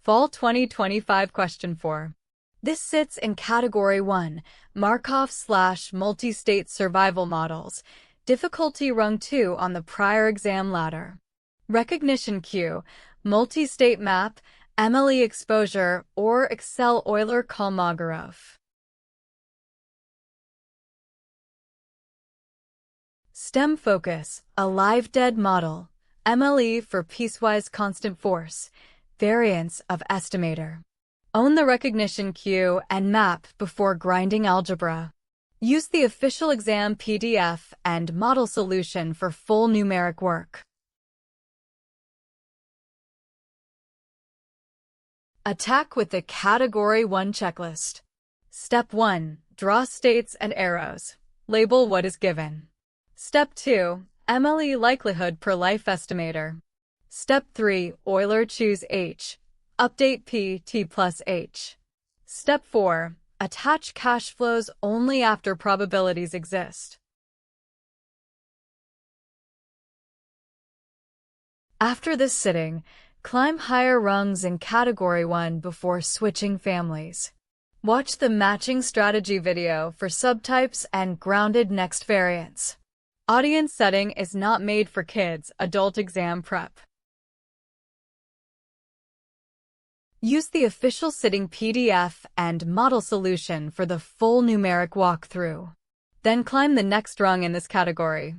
Fall 2025 Question 4. This sits in Category 1, Markov/multi-state survival models, difficulty rung 2 on the prior exam ladder. Recognition cue, multi-state map, MLE exposure, or Excel Euler-Kolmogorov. STEM focus, a live-dead model, MLE for piecewise-constant force, variance of estimator. Own the recognition cue and map before grinding algebra. Use the official exam PDF and model solution for full numeric work. Attack with the Category 1 checklist. Step 1. Draw states and arrows. Label what is given. Step 2. MLE likelihood per life estimator. Step 3. Euler choose H. Update P T plus H. Step 4. Attach cash flows only after probabilities exist. After this sitting, climb higher rungs in Category 1 before switching families. Watch the matching strategy video for subtypes and grounded next variance. Audience setting is not made for kids' adult exam prep. Use the official sitting PDF and model solution for the full numeric walkthrough. Then climb the next rung in this category.